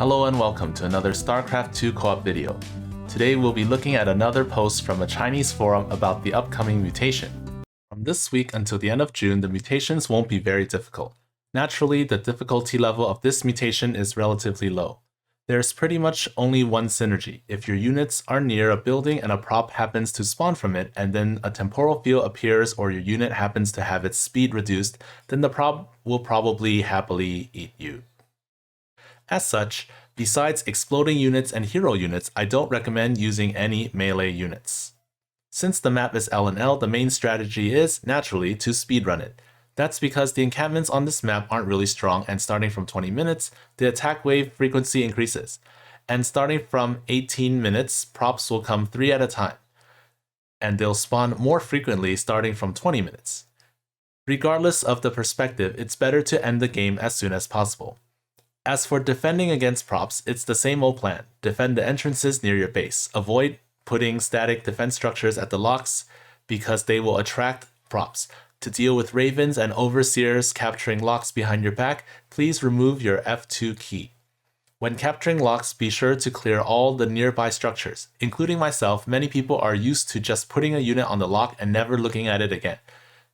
Hello and welcome to another StarCraft 2 co-op video. Today we'll be looking at another post from a Chinese forum about the upcoming mutation. From this week until the end of June, the mutations won't be very difficult. Naturally, the difficulty level of this mutation is relatively low. There's pretty much only one synergy. If your units are near a building and a prop happens to spawn from it, and then a temporal field appears or your unit happens to have its speed reduced, then the prop will probably happily eat you. As such, besides exploding units and hero units, I don't recommend using any melee units. Since the map is L and L, the main strategy is, naturally, to speedrun it. That's because the encampments on this map aren't really strong, and starting from 20 minutes, the attack wave frequency increases. And starting from 18 minutes, props will come 3 at a time. And they'll spawn more frequently starting from 20 minutes. Regardless of the perspective, it's better to end the game as soon as possible. As for defending against props, it's the same old plan. Defend the entrances near your base. Avoid putting static defense structures at the locks because they will attract props. To deal with ravens and overseers capturing locks behind your back, please remove your F2 key. When capturing locks, be sure to clear all the nearby structures. Including myself, many people are used to just putting a unit on the lock and never looking at it again.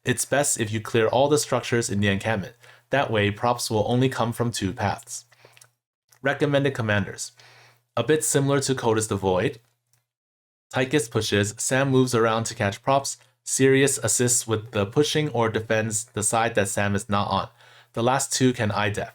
It's best if you clear all the structures in the encampment. That way, props will only come from 2 paths. Recommended commanders. A bit similar to Codus the Void. Tychus pushes, Sam moves around to catch props, Sirius assists with the pushing or defends the side that Sam is not on. The last 2 can IDEF.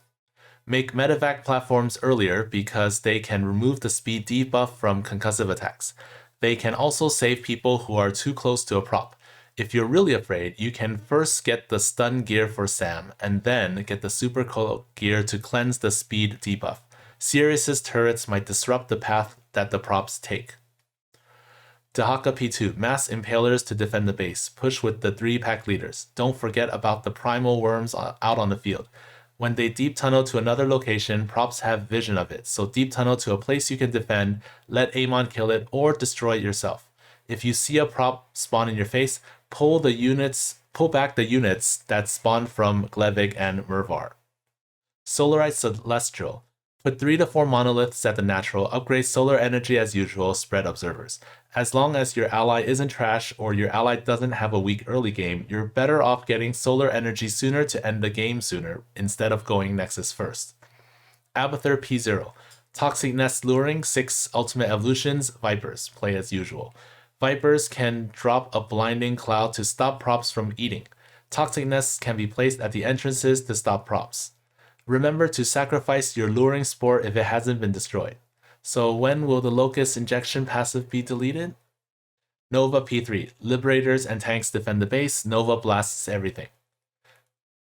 Make medevac platforms earlier because they can remove the speed debuff from concussive attacks. They can also save people who are too close to a prop. If you're really afraid, you can first get the stun gear for Sam, and then get the super cloak gear to cleanse the speed debuff. Sirius's turrets might disrupt the path that the props take. Dahaka P2, mass impalers to defend the base. Push with the 3 pack leaders. Don't forget about the primal worms out on the field. When they deep tunnel to another location, props have vision of it, so deep tunnel to a place you can defend, let Amon kill it, or destroy it yourself. If you see a prop spawn in your face, pull back the units that spawn from Glevig and Mervar. Solarite Celestial. Put 3 to 4 monoliths at the natural, upgrade solar energy as usual, spread observers. As long as your ally isn't trash or your ally doesn't have a weak early game, you're better off getting solar energy sooner to end the game sooner, instead of going Nexus first. Abathur P0. Toxic Nest Luring, 6 Ultimate Evolutions, Vipers, play as usual. Vipers can drop a blinding cloud to stop props from eating. Toxic nests can be placed at the entrances to stop props. Remember to sacrifice your luring spore if it hasn't been destroyed. So when will the Locust injection passive be deleted? Nova P3. Liberators and tanks defend the base. Nova blasts everything.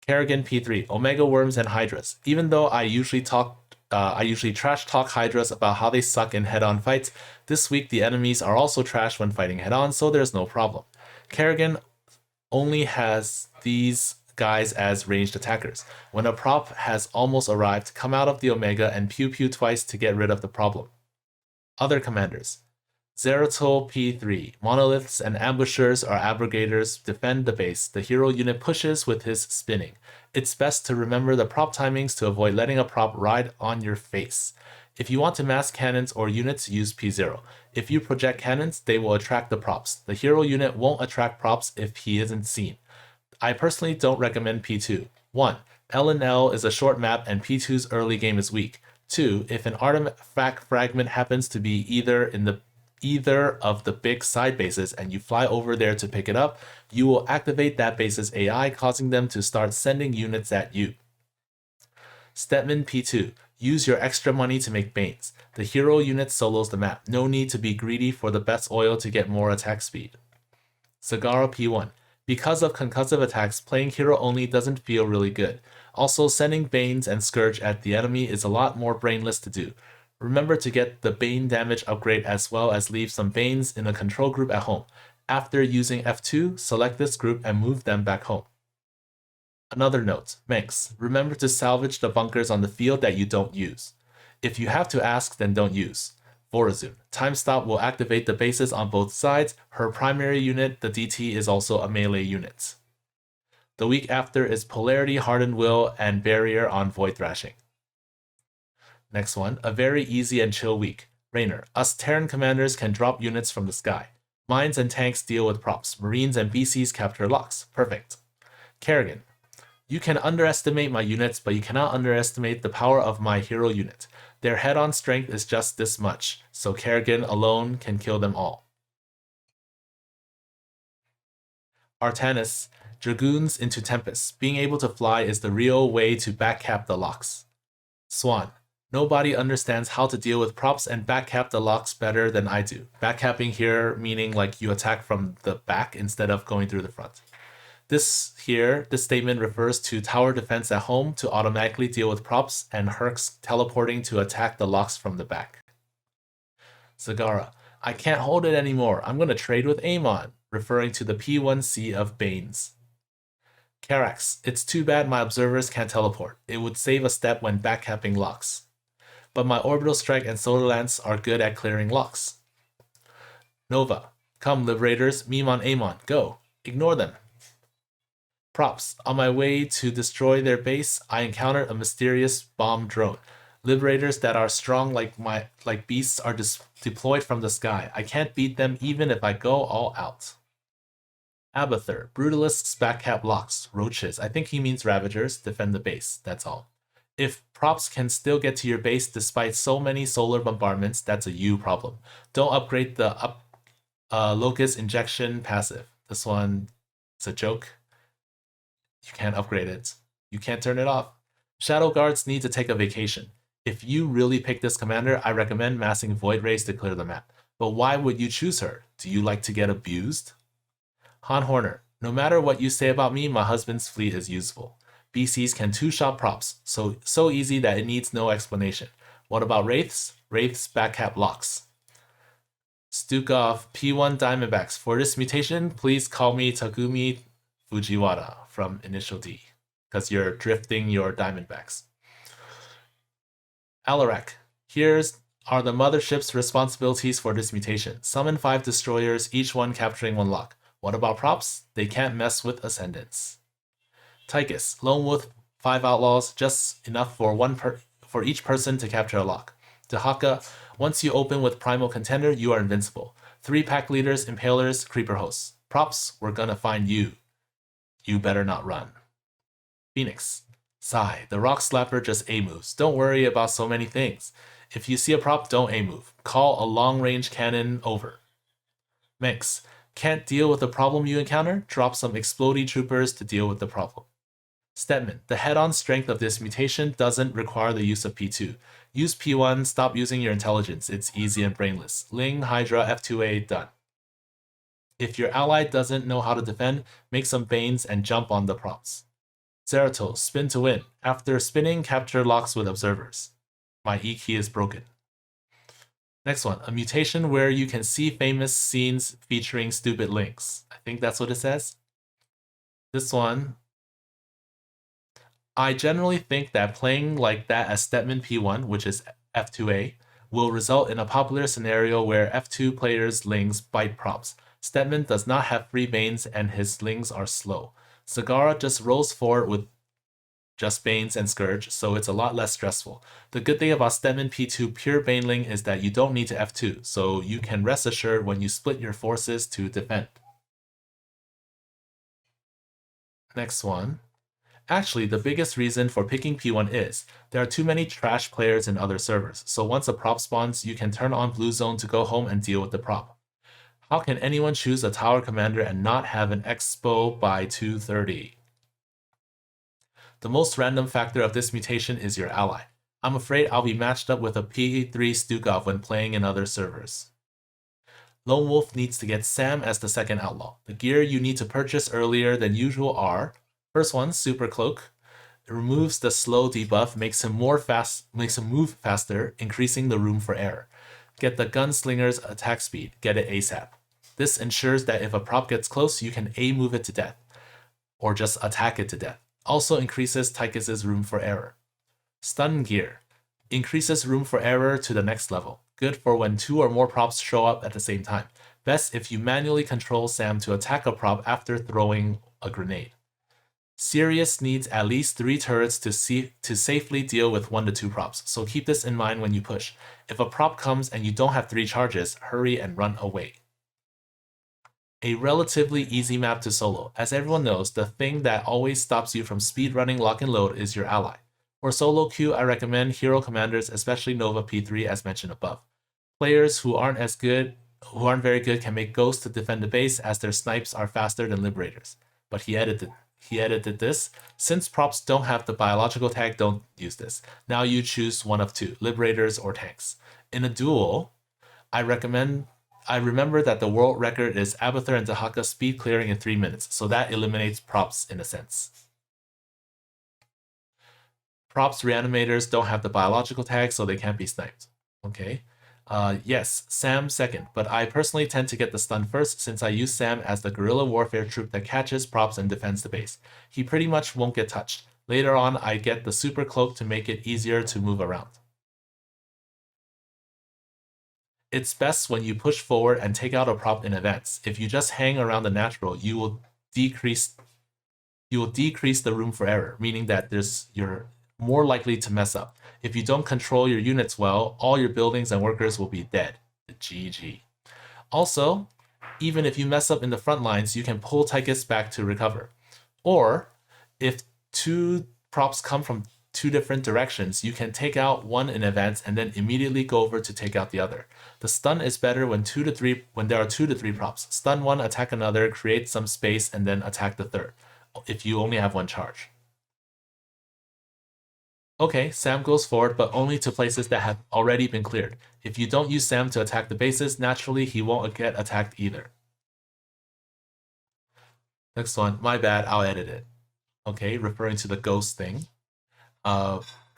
Kerrigan P3. Omega Worms and Hydras. Even though I usually trash talk Hydras about how they suck in head-on fights, this week the enemies are also trash when fighting head-on, so there's no problem. Kerrigan only has these guys as ranged attackers. When a prop has almost arrived, come out of the Omega and pew-pew twice to get rid of the problem. Other commanders. Zeratul P3. Monoliths and ambushers or abrogators defend the base. The hero unit pushes with his spinning. It's best to remember the prop timings to avoid letting a prop ride on your face. If you want to mass cannons or units, use P0. If you project cannons, they will attract the props. The hero unit won't attract props if he isn't seen. I personally don't recommend P2. 1. L&L is a short map and P2's early game is weak. 2. If an artifact fragment happens to be either of the big side bases and you fly over there to pick it up, you will activate that base's AI, causing them to start sending units at you. Stetman P2. Use your extra money to make Banes. The hero unit solos the map. No need to be greedy for the best oil to get more attack speed. Sagara P1. Because of concussive attacks, playing hero only doesn't feel really good. Also, sending Banes and Scourge at the enemy is a lot more brainless to do. Remember to get the Bane damage upgrade as well as leave some Banes in a control group at home. After using F2, select this group and move them back home. Another note, Manx, remember to salvage the bunkers on the field that you don't use. If you have to ask, then don't use. Vorazun, Time Stop will activate the bases on both sides. Her primary unit, the DT, is also a melee unit. The week after is Polarity, Hardened Will, and Barrier on Void Thrashing. Next one, a very easy and chill week. Rainer, us Terran commanders can drop units from the sky. Mines and tanks deal with props. Marines and BCs capture locks. Perfect. Kerrigan, you can underestimate my units, but you cannot underestimate the power of my hero unit. Their head-on strength is just this much, so Kerrigan alone can kill them all. Artanis, Dragoons into Tempest. Being able to fly is the real way to backcap the locks. Swan, nobody understands how to deal with props and backcap the locks better than I do. Backcapping here meaning like you attack from the back instead of going through the front. This statement refers to tower defense at home to automatically deal with props and Herc's teleporting to attack the locks from the back. Zagara, I can't hold it anymore. I'm going to trade with Amon, referring to the P1C of Banes. Carax, it's too bad my observers can't teleport. It would save a step when backcapping locks. But my Orbital Strike and Solar Lance are good at clearing locks. Nova, come Liberators, Mimon Amon, go. Ignore them. Props, on my way to destroy their base, I encountered a mysterious bomb drone. Liberators that are strong like beasts are deployed from the sky. I can't beat them even if I go all out. Abathur, Brutalists backcap locks, roaches, I think he means Ravagers, defend the base, that's all. If props can still get to your base despite so many solar bombardments, that's a you problem. Don't upgrade the Locust Injection passive. This one is a joke. You can't upgrade it. You can't turn it off. Shadow Guards need to take a vacation. If you really pick this commander, I recommend massing Void Rays to clear the map. But why would you choose her? Do you like to get abused? Han Horner, no matter what you say about me, my husband's fleet is useful. BCs can two-shot props, so easy that it needs no explanation. What about Wraiths? Wraiths backcap locks. Stukov, P1 Diamondbacks. For this mutation, please call me Takumi Fujiwara from Initial D, because you're drifting your Diamondbacks. Alarak, here's are the mothership's responsibilities for this mutation. Summon 5 destroyers, each one capturing 1 lock. What about props? They can't mess with Ascendants. Tychus, Lone Wolf, 5 outlaws, just enough for each person to capture a lock. Dehaka, once you open with Primal Contender, you are invincible. 3 pack leaders, impalers, creeper hosts. Props, we're gonna find you. You better not run. Phoenix, sigh, the rock slapper just A-moves. Don't worry about so many things. If you see a prop, don't A-move. Call a long-range cannon over. Mix, can't deal with the problem you encounter? Drop some explodey troopers to deal with the problem. Stetman, the head-on strength of this mutation doesn't require the use of P2. Use P1, stop using your intelligence. It's easy and brainless. Ling, Hydra, F2A, done. If your ally doesn't know how to defend, make some Banes and jump on the props. Zeratul, spin to win. After spinning, capture locks with observers. My E key is broken. Next one, a mutation where you can see famous scenes featuring stupid links. I think that's what it says. This one, I generally think that playing like that as Stetman P1, which is F2A, will result in a popular scenario where F2 players' lings bite props. Stetman does not have free Banes and his lings are slow. Zagara just rolls forward with just Banes and Scourge, so it's a lot less stressful. The good thing about Stetman P2 pure Baneling is that you don't need to F2, so you can rest assured when you split your forces to defend. Next one. Actually, the biggest reason for picking P1 is, there are too many trash players in other servers, so once a prop spawns, you can turn on Blue Zone to go home and deal with the prop. How can anyone choose a tower commander and not have an expo by 230? The most random factor of this mutation is your ally. I'm afraid I'll be matched up with a P3 Stukov when playing in other servers. Lone Wolf needs to get Sam as the second outlaw. The gear you need to purchase earlier than usual are: first one, Super Cloak. It removes the slow debuff, makes him move faster, increasing the room for error. Get the Gunslinger's attack speed, get it ASAP. This ensures that if a prop gets close, you can A-move it to death, or just attack it to death. Also increases Tychus's room for error. Stun Gear increases room for error to the next level. Good for when 2 or more props show up at the same time. Best if you manually control Sam to attack a prop after throwing a grenade. Sirius needs at least 3 turrets to safely deal with 1 to 2 props, so keep this in mind when you push. If a prop comes and you don't have 3 charges, hurry and run away. A relatively easy map to solo. As everyone knows, the thing that always stops you from speedrunning lock and load is your ally. For solo queue, I recommend hero commanders, especially Nova P3 as mentioned above. Players who aren't very good can make ghosts to defend the base as their snipes are faster than liberators. But he edited this. Since props don't have the biological tag, don't use this. Now you choose one of 2, liberators or tanks. In a duel, I remember that the world record is Abathur and Dahaka speed clearing in 3 minutes, so that eliminates props in a sense. Props reanimators don't have the biological tag, so they can't be sniped. Okay. Yes, Sam second, but I personally tend to get the stun first since I use Sam as the guerrilla warfare troop that catches props and defends the base. He pretty much won't get touched. Later on, I get the super cloak to make it easier to move around. It's best when you push forward and take out a prop in advance. If you just hang around the natural, you will decrease the room for error, meaning that you're more likely to mess up. If you don't control your units well, all your buildings and workers will be dead. GG. Also, even if you mess up in the front lines, you can pull Tychus back to recover. Or, if 2 props come from 2 different directions, you can take out one in advance and then immediately go over to take out the other. The stun is better when there are 2 to 3 props. Stun one, attack another, create some space, and then attack the third, if you only have 1 charge. Okay, Sam goes forward, but only to places that have already been cleared. If you don't use Sam to attack the bases, naturally he won't get attacked either. Next one, my bad, I'll edit it. Okay, referring to the ghost thing.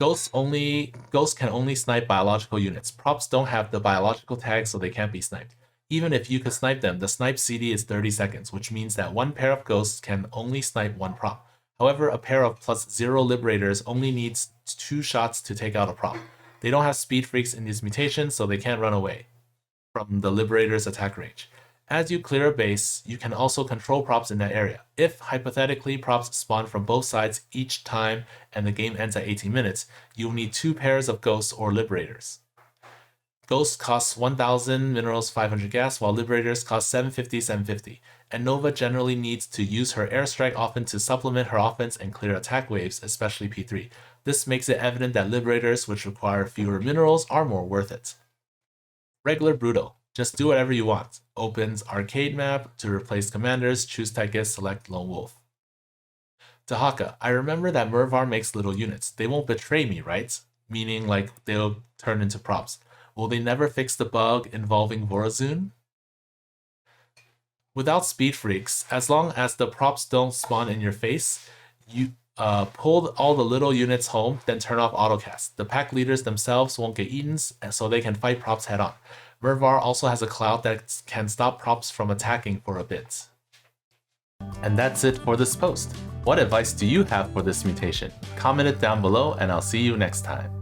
Ghosts can only snipe biological units. Props don't have the biological tag, so they can't be sniped. Even if you could snipe them, the snipe CD is 30 seconds, which means that 1 pair of ghosts can only snipe 1 prop. However, a pair of +0 liberators only needs 2 shots to take out a prop. They don't have speed freaks in these mutations, so they can't run away from the liberator's attack range. As you clear a base, you can also control props in that area. If, hypothetically, props spawn from both sides each time and the game ends at 18 minutes, you'll need 2 pairs of ghosts or liberators. Ghosts cost 1,000 minerals, 500 gas, while liberators cost 750, 750. And Nova generally needs to use her airstrike often to supplement her offense and clear attack waves, especially P3. This makes it evident that liberators, which require fewer minerals, are more worth it. Regular Brutal. Just do whatever you want. Opens arcade map to replace commanders, choose Tychus, select Lone Wolf. Dahaka. I remember that Mervar makes little units. They won't betray me, right? Meaning like they'll turn into props. Will they never fix the bug involving Vorazun? Without speed freaks, as long as the props don't spawn in your face, you pull all the little units home, then turn off autocast. The pack leaders themselves won't get eaten, so they can fight props head on. Mervar also has a cloud that can stop props from attacking for a bit. And that's it for this post. What advice do you have for this mutation? Comment it down below and I'll see you next time.